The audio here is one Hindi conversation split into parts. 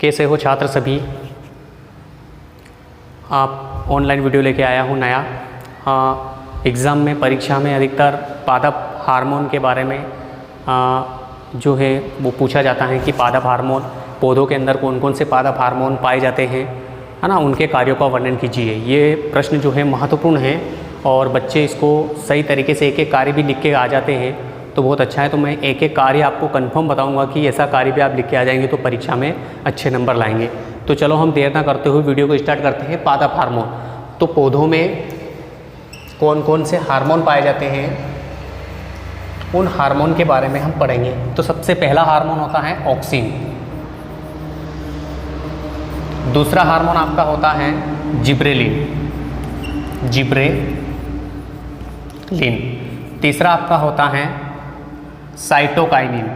कैसे हो छात्र सभी। आप ऑनलाइन वीडियो लेके आया हूँ नया। एग्ज़ाम में परीक्षा में अधिकतर पादप हार्मोन के बारे में जो है वो पूछा जाता है कि पादप हार्मोन, पौधों के अंदर कौन कौन से पादप हार्मोन पाए जाते हैं, है ना, उनके कार्यों का वर्णन कीजिए। ये प्रश्न जो है महत्वपूर्ण है और बच्चे इसको सही तरीके से एक एक कार्य भी लिख के आ जाते हैं तो बहुत अच्छा है। तो मैं एक एक कार्य आपको कंफर्म बताऊंगा कि ऐसा कार्य भी आप लिख के आ जाएंगे तो परीक्षा में अच्छे नंबर लाएंगे। तो चलो हम देर ना करते हुए वीडियो को स्टार्ट करते हैं। पादप हार्मोन, तो पौधों में कौन कौन से हार्मोन पाए जाते हैं उन हार्मोन के बारे में हम पढ़ेंगे। तो सबसे पहला हार्मोन होता है ऑक्सिन, दूसरा हार्मोन आपका होता है जिब्रेलिन, तीसरा आपका होता है साइटोकाइनिन,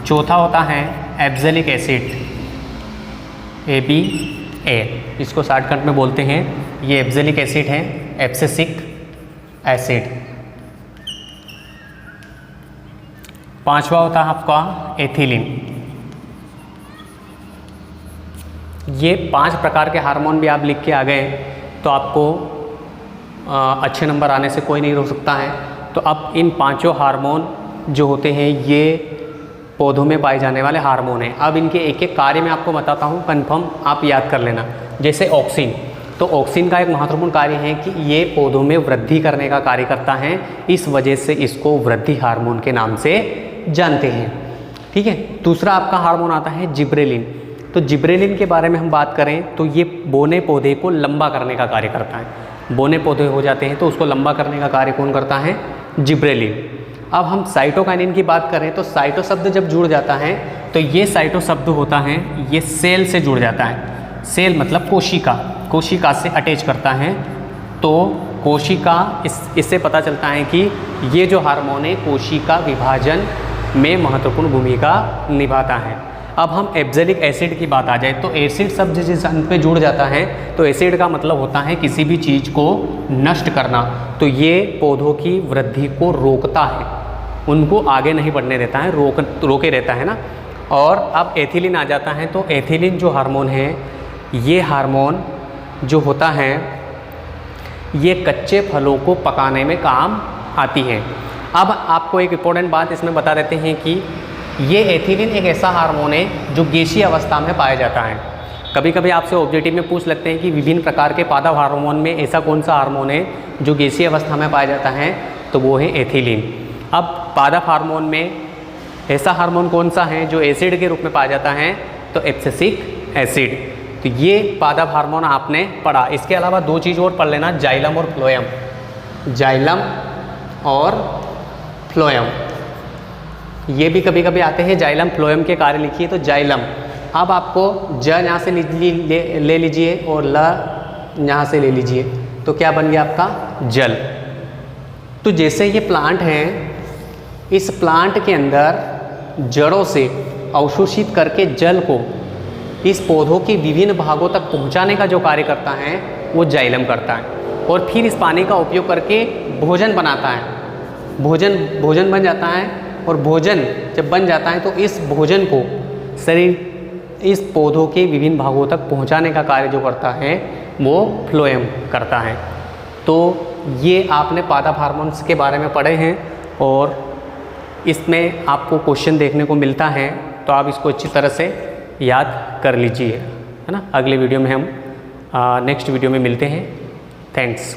चौथा होता है एब्जेलिक एसिड, ABA, इसको शॉर्टकट में बोलते हैं। ये एब्जेलिक एसिड है, एब्सिसिक एसिड। पांचवा होता है आपका एथिलीन। ये 5 प्रकार के हार्मोन भी आप लिख के आ गए तो आपको अच्छे नंबर आने से कोई नहीं रोक सकता है। तो अब इन 5 हार्मोन जो होते हैं ये पौधों में पाए जाने वाले हार्मोन हैं। अब इनके एक एक कार्य मैं आपको बताता हूँ, कंफर्म आप याद कर लेना। जैसे ऑक्सिन, तो ऑक्सिन का एक महत्वपूर्ण कार्य है कि ये पौधों में वृद्धि करने का कार्य करता है, इस वजह से इसको वृद्धि हार्मोन के नाम से जानते हैं। ठीक है। दूसरा आपका हार्मोन आता है जिब्रेलिन। तो जिब्रेलिन के बारे में हम बात करें तो ये बोने पौधे को लंबा करने का कार्य करता है। बोने पौधे हो जाते हैं तो उसको लंबा करने का कार्य कौन करता है? जिब्रेलिन। अब हम साइटोकाइनिन की बात करें तो साइटो शब्द जब जुड़ जाता है तो ये साइटो शब्द होता है, ये सेल से जुड़ जाता है। सेल मतलब कोशिका से अटैच करता है। तो कोशिका, इससे पता चलता है कि ये जो हार्मोन है कोशिका विभाजन में महत्वपूर्ण भूमिका निभाता है। अब हम एब्जेलिक एसिड की बात आ जाए तो एसिड शब्द जिस अंत पे जुड़ जाता है तो एसिड का मतलब होता है किसी भी चीज़ को नष्ट करना। तो ये पौधों की वृद्धि को रोकता है, उनको आगे नहीं बढ़ने देता है, रोके रहता है ना। और अब एथिलीन आ जाता है तो एथिलीन जो हार्मोन है, ये हार्मोन जो होता है ये कच्चे फलों को पकाने में काम आती है। अब आपको एक इम्पोर्टेंट बात इसमें बता देते हैं कि ये एथिलीन एक ऐसा हार्मोन है जो गैसीय अवस्था में पाया जाता है। कभी कभी आपसे ऑब्जेक्टिव में पूछ लेते हैं कि विभिन्न प्रकार के पादप हार्मोन में ऐसा कौन सा हार्मोन है जो गैसीय अवस्था में पाया जाता है, तो वो है एथिलीन। अब पादप हार्मोन में ऐसा हार्मोन कौन सा है जो एसिड के रूप में पाया जाता है, तो एब्सिसिक एसिड। तो ये पादप हार्मोन आपने पढ़ा। इसके अलावा 2 चीज़ और पढ़ लेना, जाइलम और फ्लोएम। जाइलम और फ्लोएम ये भी कभी कभी आते हैं। जाइलम फ्लोएम के कार्य लिखिए तो जाइलम। अब आपको ज यहाँ से ले लीजिए और ल यहाँ से ले लीजिए तो क्या बन गया आपका? जल। तो जैसे ये प्लांट है, इस प्लांट के अंदर जड़ों से अवशोषित करके जल को इस पौधों के विभिन्न भागों तक पहुँचाने का जो कार्य करता है वो जाइलम करता है। और फिर इस पानी का उपयोग करके भोजन बनाता है। भोजन बन जाता है और भोजन जब बन जाता है तो इस भोजन को शरीर इस पौधों के विभिन्न भागों तक पहुंचाने का कार्य जो करता है वो फ्लोएम करता है। तो ये आपने पादप हार्मोन्स के बारे में पढ़े हैं और इसमें आपको क्वेश्चन देखने को मिलता है तो आप इसको अच्छी तरह से याद कर लीजिए, है ना। अगले वीडियो में हम नेक्स्ट वीडियो में मिलते हैं। थैंक्स।